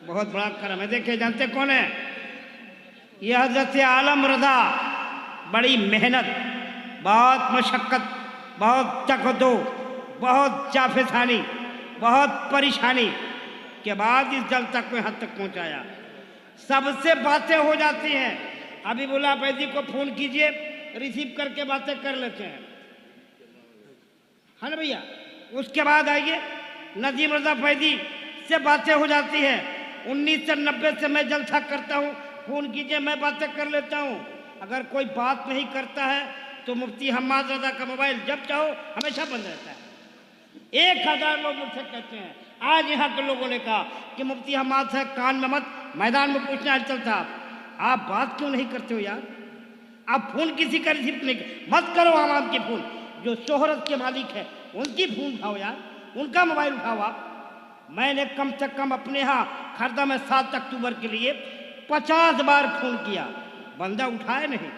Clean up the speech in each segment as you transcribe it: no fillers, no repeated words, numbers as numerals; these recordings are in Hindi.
बहुत बड़ा करम है। देखिए जानते कौन है? ये हजरत आलम रजा। बड़ी मेहनत, बहुत मशक्क़त, बहुत तकदो, बहुत जाफेसानी, बहुत परेशानी के बाद इस जल तक में हद तक पहुंचाया। सबसे बातें हो जाती हैं। हबीबुल्लाह फैजी को फोन कीजिए, रिसीव करके बातें कर लेते हैं, है ना भैया। उसके बाद आइए नजीम रजा फैजी से बातें हो जाती है। 1990 से मैं जलसा करता हूँ, फोन कीजिए मैं बातें कर लेता हूँ। अगर कोई बात नहीं करता है तो मुफ्ती हम्माद रजा का मोबाइल जब चाहो हमेशा बंद रहता है। 1000 लोग मुझसे कहते हैं, आज यहाँ के लोगों ने कहा कि मुफ्ती हम्माद साहब कान में मत, मैदान में पूछना अंचल साहब आप बात क्यों नहीं करते हो यार? आप फोन किसी का रिसीव नहीं मत करो। आवाम की फोन, जो शोहरत के मालिक है उनकी फोन उठाओ यार, उनका मोबाइल उठाओ आप। मैंने कम से कम अपने यहाँ खरदा में 7 अक्टूबर के लिए 50 बार फोन किया, बंदा उठाए नहीं।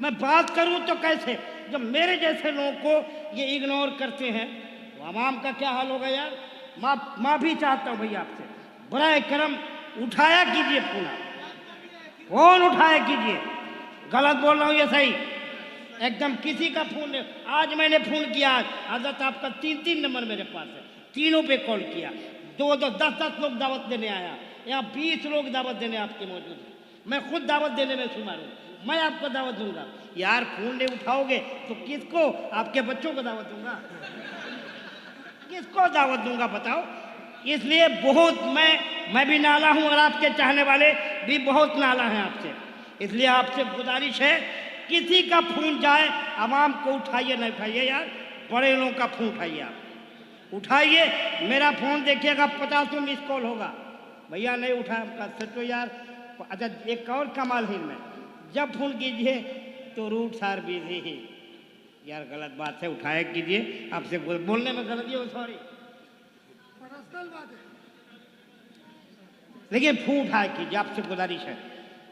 मैं बात करूं तो कैसे, जब मेरे जैसे लोगों को ये इग्नोर करते हैं तो आवाम का क्या हाल होगा यार। माफी चाहता हूं भैया आपसे, बराए करम उठाया कीजिए फोन, फोन उठाया कीजिए। गलत बोल रहा हूं ये सही एकदम, किसी का फोन नहीं। आज मैंने फोन किया, हजरत आपका 3 नंबर मेरे पास है, तीनों पे कॉल किया। 10 लोग दावत देने आया, यहाँ 20 लोग दावत देने आपके मौजूद हैं। मैं खुद दावत देने में शुमार हूँ, मैं आपको दावत दूंगा यार। फोन नहीं उठाओगे तो किसको, आपके बच्चों को दावत दूंगा, किसको दावत दूंगा बताओ। इसलिए बहुत मैं भी नाला हूँ और आपके चाहने वाले भी बहुत नाला हैं आपसे। इसलिए आपसे गुजारिश है, किसी का फोन जाए आवाम को उठाइए, नहीं उठाइए यार। बड़े लोगों का फोन उठाइए, आप उठाइए। मेरा फोन देखिएगा 50 मिस कॉल होगा, भैया नहीं उठाया आपका सचो यार। अच्छा एक और कमाल है, मैं जब फोन कीजिए तो रूट सार बिजी ही यार, गलत बात है, उठाया कीजिए। आपसे बोलने में गलती हो, सॉरी, लेकिन फोन उठाया कीजिए, आपसे गुजारिश है।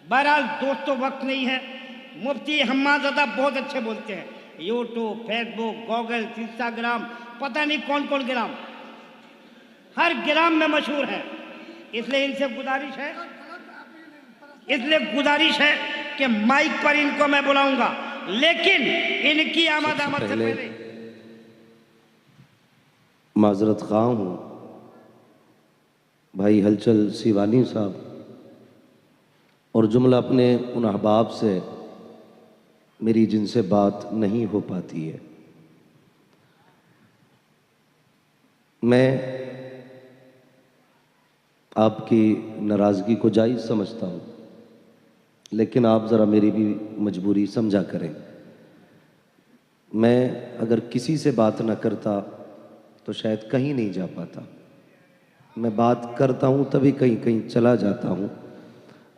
बहरहाल दोस्तों वक्त नहीं है। मुफ्ती हम्माद रजा बहुत अच्छे बोलते हैं, यूट्यूब, फेसबुक, गूगल, इंस्टाग्राम, पता नहीं कौन कौन ग्राम, हर ग्राम में मशहूर है। इसलिए इनसे गुजारिश है, कि माइक पर इनको मैं बुलाऊंगा, लेकिन इनकी आमद से पहले माजरत खां हूँ भाई हलचल सीवानी साहब और जुमला अपने उन अहबाब से मेरी जिनसे बात नहीं हो पाती है। मैं आपकी नाराज़गी को जायज़ समझता हूँ, लेकिन आप ज़रा मेरी भी मजबूरी समझा करें। मैं अगर किसी से बात न करता तो शायद कहीं नहीं जा पाता। मैं बात करता हूँ तभी कहीं कहीं चला जाता हूँ।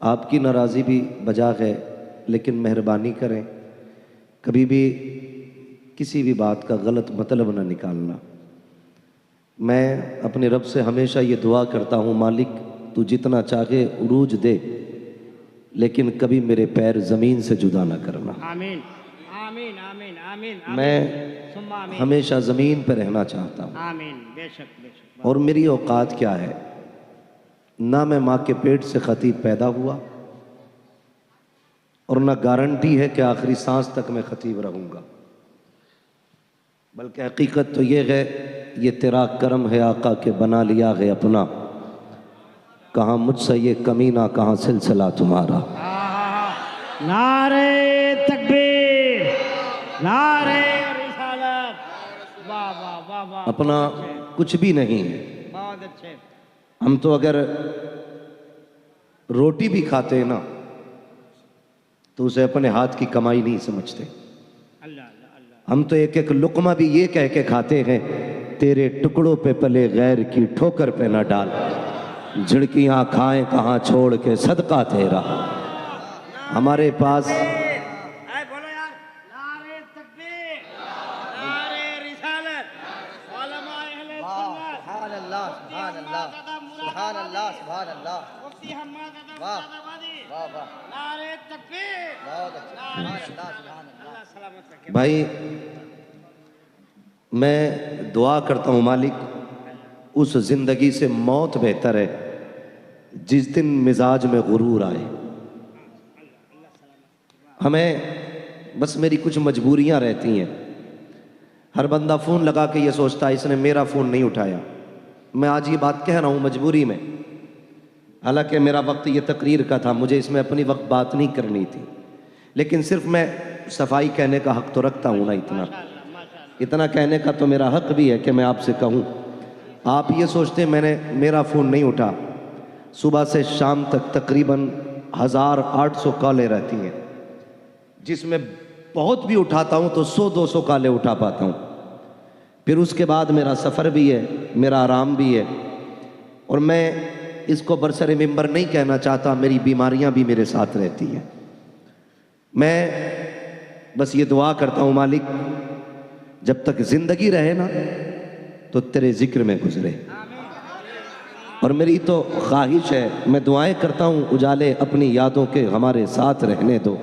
आपकी नाराज़ी भी बजा है, लेकिन मेहरबानी करें कभी भी किसी भी बात का गलत मतलब न निकालना। मैं अपने रब से हमेशा ये दुआ करता हूँ, मालिक तू जितना चाहे उरूज दे, लेकिन कभी मेरे पैर ज़मीन से जुदा न करना। आमीन आमीन आमीन आमीन। मैं हमेशा ज़मीन पर रहना चाहता हूँ। आमीन, बेशक बेशक। और मेरी औकात क्या है, ना मैं माँ के पेट से खतीब पैदा हुआ और ना गारंटी है कि आखिरी सांस तक मैं खतीब रहूँगा, बल्कि हकीकत तो ये है, ये तेरा करम है आका के बना लिया है अपना, कहाँ मुझसे ये कमीना कहाँ सिलसिला तुम्हारा। नारे तकबीर, नारे रिसालत, वाह वाह वाह वाह। अपना कुछ भी नहीं है। बहुत अच्छे। हम तो अगर रोटी भी खाते हैं ना तो उसे अपने हाथ की कमाई नहीं समझते। अल्लाह अल्लाह। हम तो एक एक लुकमा भी ये कह के खाते हैं, तेरे टुकड़ों पे पले गैर की ठोकर पे न डाल, झिड़कियां खाएं कहाँ छोड़ के सदका तेरा। हमारे पास बोलो यार, नारे तकबीर, नारे रिसालत, उलमा अहले सुन्नत। सुभान अल्लाह सुभान अल्लाह सुभान अल्लाह सुभान अल्लाह। मुफ्ती हम्माद रजा वाह मुरादाबादी, वाह वाह, नारे तकबीर, बहुत अच्छा, सुभान अल्लाह सुभान अल्लाह। अल्लाह सलामत रखे। भाई मैं दुआ करता हूँ, मालिक उस ज़िंदगी से मौत बेहतर है जिस दिन मिजाज में गुरूर आए। हमें बस मेरी कुछ मजबूरियां रहती हैं। हर बंदा फ़ोन लगा के ये सोचता है इसने मेरा फ़ोन नहीं उठाया। मैं आज ये बात कह रहा हूँ मजबूरी में, हालांकि मेरा वक्त ये तकरीर का था, मुझे इसमें अपनी वक्त बात नहीं करनी थी, लेकिन सिर्फ मैं सफाई कहने का हक तो रखता हूँ ना। इतना कहने का तो मेरा हक भी है कि मैं आपसे कहूँ। आप ये सोचते मैंने मेरा फ़ोन नहीं उठा, सुबह से शाम तक तकरीबन 1800 कॉलें रहती हैं, जिसमें बहुत भी उठाता हूँ तो 100-200 कॉलें उठा पाता हूँ। फिर उसके बाद मेरा सफ़र भी है, मेरा आराम भी है, और मैं इसको बरसरे मिंबर नहीं कहना चाहता, मेरी बीमारियां भी मेरे साथ रहती हैं। मैं बस ये दुआ करता हूँ मालिक, जब तक ज़िंदगी रहे ना तो तेरे ज़िक्र में गुजरे। और मेरी तो ख्वाहिश है, मैं दुआएं करता हूँ उजाले अपनी यादों के हमारे साथ रहने दो,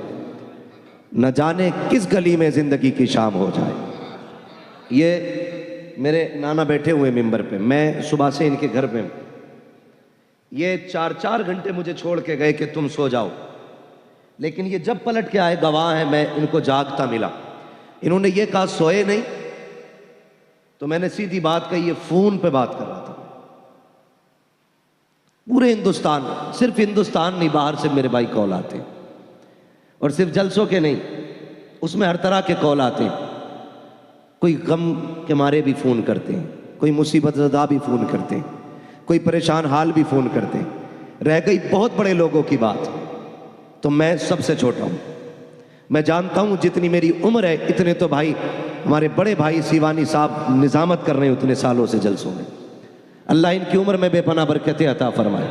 न जाने किस गली में ज़िंदगी की शाम हो जाए। ये मेरे नाना बैठे हुए मिंबर पे, मैं सुबह से इनके घर पे, ये 4-4 घंटे मुझे छोड़ के गए कि तुम सो जाओ, लेकिन ये जब पलट के आए, गवाह है, मैं इनको जागता मिला। इन्होंने ये कहा सोए नहीं, तो मैंने सीधी बात कही, ये फ़ोन पे बात कर रहा था। पूरे हिंदुस्तान, सिर्फ हिंदुस्तान नहीं, बाहर से मेरे भाई कॉल आते हैं, और सिर्फ जलसों के नहीं, उसमें हर तरह के कॉल आते हैं। कोई गम के मारे भी फ़ोन करते हैं, कोई मुसीबत ज़दा भी फ़ोन करते हैं, कोई परेशान हाल भी फ़ोन करते हैं। रह गई बहुत बड़े लोगों की बात, तो मैं सबसे छोटा हूँ। मैं जानता हूँ जितनी मेरी उम्र है इतने तो भाई हमारे बड़े भाई सीवानी साहब निज़ामत कर रहे हैं उतने सालों से जलसों में। अल्लाह इनकी उम्र में बेपनाह बरकतें अता फरमाए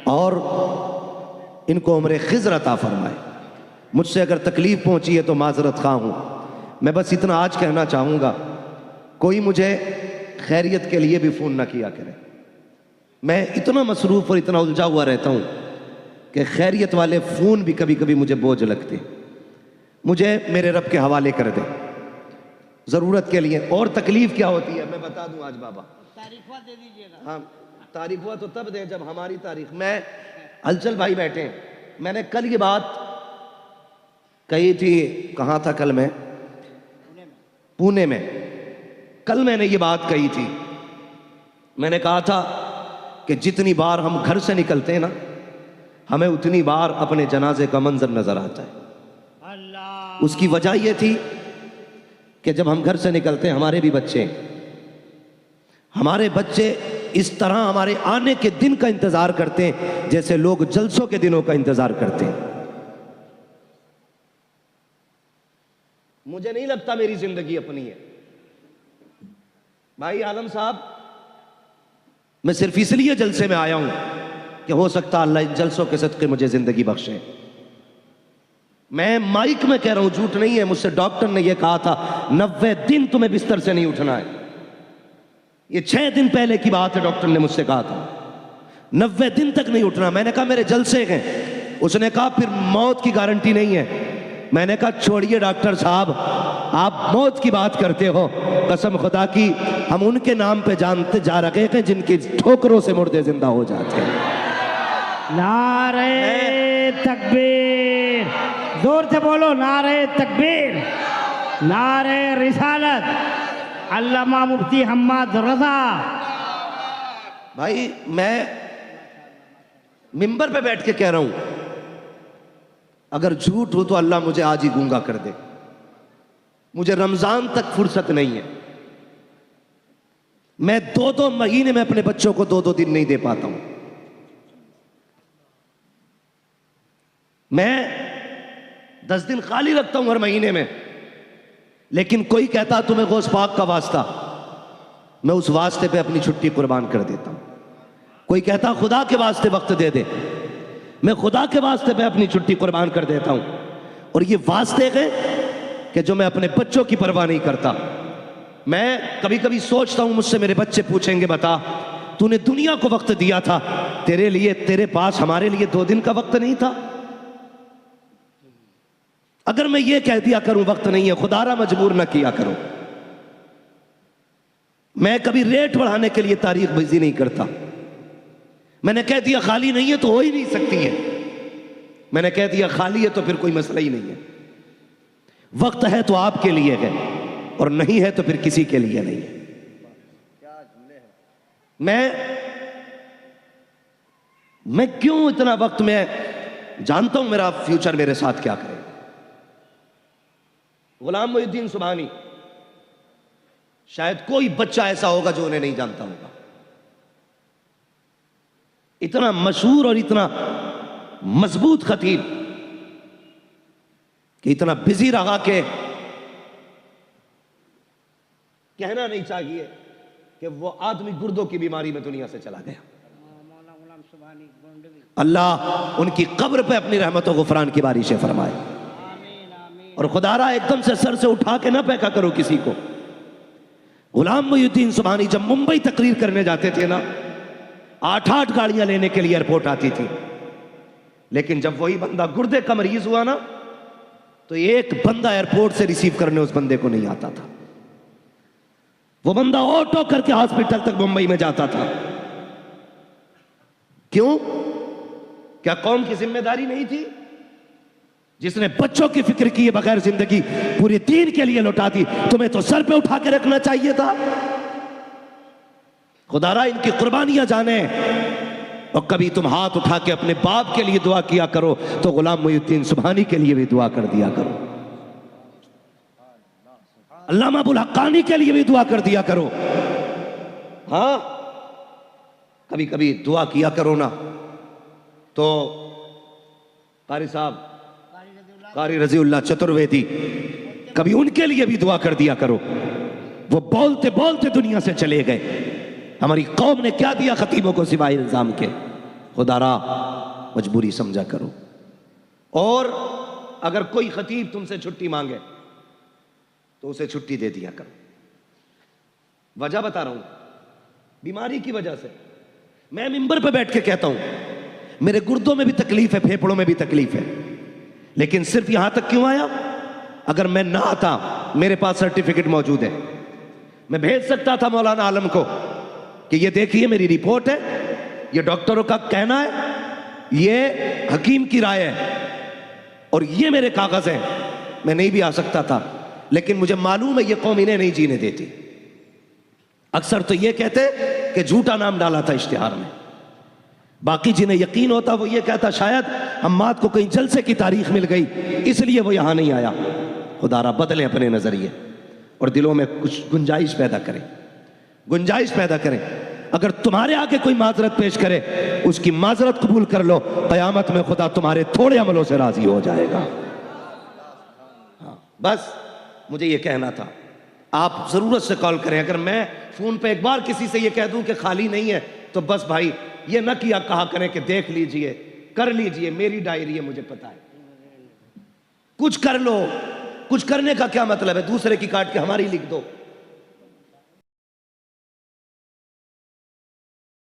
और इनको उम्र खिज़र अता फरमाए। मुझसे अगर तकलीफ़ पहुँची है तो माजरत खा हूँ। मैं बस इतना आज कहना चाहूँगा, कोई मुझे खैरियत के लिए भी फ़ोन ना किया करे। मैं इतना मसरूफ़ और इतना उलझा हुआ रहता हूँ कि खैरियत वाले फ़ोन भी कभी कभी मुझे बोझ लगते। मुझे मेरे रब के हवाले कर दे ज़रूरत के लिए। और तकलीफ़ क्या होती है मैं बता दूँ आज बाबा, तारीफा दे दीजिएगा। हाँ, तारीफ हुआ तो तब दे जब हमारी तारीफ। मैं हलचल भाई बैठे हैं, मैंने कल ये बात कही थी, कहाँ था कल मैं, पुणे में। कल मैंने ये बात कही थी, मैंने कहा था कि जितनी बार हम घर से निकलते हैं ना, हमें उतनी बार अपने जनाजे का मंजर नजर आता है। अल्लाह, उसकी वजह यह थी कि जब हम घर से निकलते हैं, हमारे बच्चे इस तरह हमारे आने के दिन का इंतजार करते हैं जैसे लोग जलसों के दिनों का इंतजार करते हैं। मुझे नहीं लगता मेरी जिंदगी अपनी है भाई आलम साहब। मैं सिर्फ इसलिए जलसे में आया हूं कि हो सकता अल्लाह इन जलसों के सदके मुझे जिंदगी बख्शे। मैं माइक में कह रहा हूं, झूठ नहीं है। मुझसे डॉक्टर ने यह कहा था 90 दिन तुम्हें बिस्तर से नहीं उठना है। ये 6 दिन पहले की बात है, डॉक्टर ने मुझसे कहा था 90 दिन तक नहीं उठना। मैंने कहा मेरे जलसे हैं। उसने कहा फिर मौत की गारंटी नहीं है। मैंने कहा छोड़िए डॉक्टर साहब, आप मौत की बात करते हो, कसम खुदा की हम उनके नाम पे जानते जा रहे हैं जिनकी ठोकरों से मुर्दे जिंदा हो जाते हैं। नारे तकबीर, जोर से बोलो, नारे तकबीर, नारे रिसालत, अल्लामा मुफ्ती हम्मद रजा। भाई मैं मिंबर पे बैठ के कह रहा हूं, अगर झूठ हो तो अल्लाह मुझे आज ही गूंगा कर दे। मुझे रमजान तक फुर्सत नहीं है। मैं 2-2 महीने में अपने बच्चों को 2-2 दिन नहीं दे पाता हूं। मैं 10 दिन खाली रखता हूं हर महीने में, लेकिन कोई कहता तुम्हें गौस पाक का वास्ता, मैं उस वास्ते पे अपनी छुट्टी कुर्बान कर देता हूं। कोई कहता खुदा के वास्ते वक्त दे दे, मैं खुदा के वास्ते पे अपनी छुट्टी कुर्बान कर देता हूं। और ये वास्ते हैं कि जो मैं अपने बच्चों की परवाह नहीं करता। मैं कभी कभी सोचता हूं, मुझसे मेरे बच्चे पूछेंगे बता तूने दुनिया को वक्त दिया था, तेरे लिए तेरे पास हमारे लिए 2 दिन का वक्त नहीं था। अगर मैं ये कह दिया करूं वक्त नहीं है, खुदारा मजबूर ना किया करो। मैं कभी रेट बढ़ाने के लिए तारीख बाजी नहीं करता। मैंने कह दिया खाली नहीं है तो हो ही नहीं सकती है। मैंने कह दिया खाली है तो फिर कोई मसला ही नहीं है। वक्त है तो आपके लिए है और नहीं है तो फिर किसी के लिए नहीं है। मैं क्यों इतना वक्त में जानता हूं मेरा फ्यूचर मेरे साथ क्या करेगा। गुलाम मोहिउद्दीन सुबहानी, शायद कोई बच्चा ऐसा होगा जो उन्हें नहीं जानता होगा। इतना मशहूर और इतना मजबूत खतीब कि इतना बिजी रहा कि कहना नहीं चाहिए कि वो आदमी गुर्दों की बीमारी में दुनिया से चला गया। अल्लाह उनकी कब्र पे अपनी रहमतों गुफरान की बारिशें फरमाए। और खुदारा एकदम से सर से उठा के ना फेंका करो किसी को। गुलाम मोहिउद्दीन सुबहानी जब मुंबई तकरीर करने जाते थे ना, 8-8 गाड़ियां लेने के लिए एयरपोर्ट आती थी। लेकिन जब वही बंदा गुर्दे का मरीज हुआ ना, तो एक बंदा एयरपोर्ट से रिसीव करने उस बंदे को नहीं आता था। वो बंदा ऑटो करके हॉस्पिटल तक मुंबई में जाता था। क्यों? क्या कौम की जिम्मेदारी नहीं थी? जिसने बच्चों की फिक्र की है बगैर जिंदगी पूरे दीन के लिए लौटा दी, तुम्हें तो सर पे उठा के रखना चाहिए था। खुदारा इनकी कुर्बानियां जाने। और कभी तुम हाथ उठा के अपने बाप के लिए दुआ किया करो तो गुलाम मोहिउद्दीन सुबहानी के लिए भी दुआ कर दिया करो। अल्लामा अबुल हक्कानी के लिए भी दुआ कर दिया करो। हाँ, कभी कभी दुआ किया करो ना। तो कारी साहब, कारी रजीउल्लाह चतुर्वेदी, कभी उनके लिए भी दुआ कर दिया करो। वो बोलते बोलते दुनिया से चले गए। हमारी कौम ने क्या दिया खतीबों को सिवाय इल्जाम के। खुदारा मजबूरी समझा करो। और अगर कोई खतीब तुमसे छुट्टी मांगे तो उसे छुट्टी दे दिया करो। वजह बता रहा हूं, बीमारी की वजह से। मैं मिंबर पे बैठ के कहता हूं मेरे गुर्दों में भी तकलीफ है, फेफड़ों में भी तकलीफ है, लेकिन सिर्फ यहां तक क्यों आया? अगर मैं ना आता, मेरे पास सर्टिफिकेट मौजूद है, मैं भेज सकता था मौलाना आलम को कि ये देखिए मेरी रिपोर्ट है, ये डॉक्टरों का कहना है, ये हकीम की राय है और ये मेरे कागज हैं। मैं नहीं भी आ सकता था, लेकिन मुझे मालूम है ये कौम इन्हें नहीं जीने देती। अक्सर तो ये कहते कि झूठा नाम डाला था इश्तिहार में। बाकी जिन्हें यकीन होता वो ये कहता शायद अम्माद को कहीं जलसे की तारीख मिल गई इसलिए वो यहां नहीं आया। खुदारा बदलें अपने नजरिए और दिलों में कुछ गुंजाइश पैदा करें, गुंजाइश पैदा करें। अगर तुम्हारे आगे कोई माजरत पेश करे, उसकी माजरत कबूल कर लो। कयामत में खुदा तुम्हारे थोड़े अमलों से राजी हो जाएगा। हाँ, बस मुझे ये कहना था। आप जरूरत से कॉल करें। अगर मैं फोन पे एक बार किसी से ये कह दूं कि खाली नहीं है, तो बस भाई ये न किया कहा करें कि देख लीजिए, कर लीजिए, मेरी डायरी है, मुझे पता है। कुछ कर लो। कुछ करने का क्या मतलब है? दूसरे की काट के हमारी लिख दो।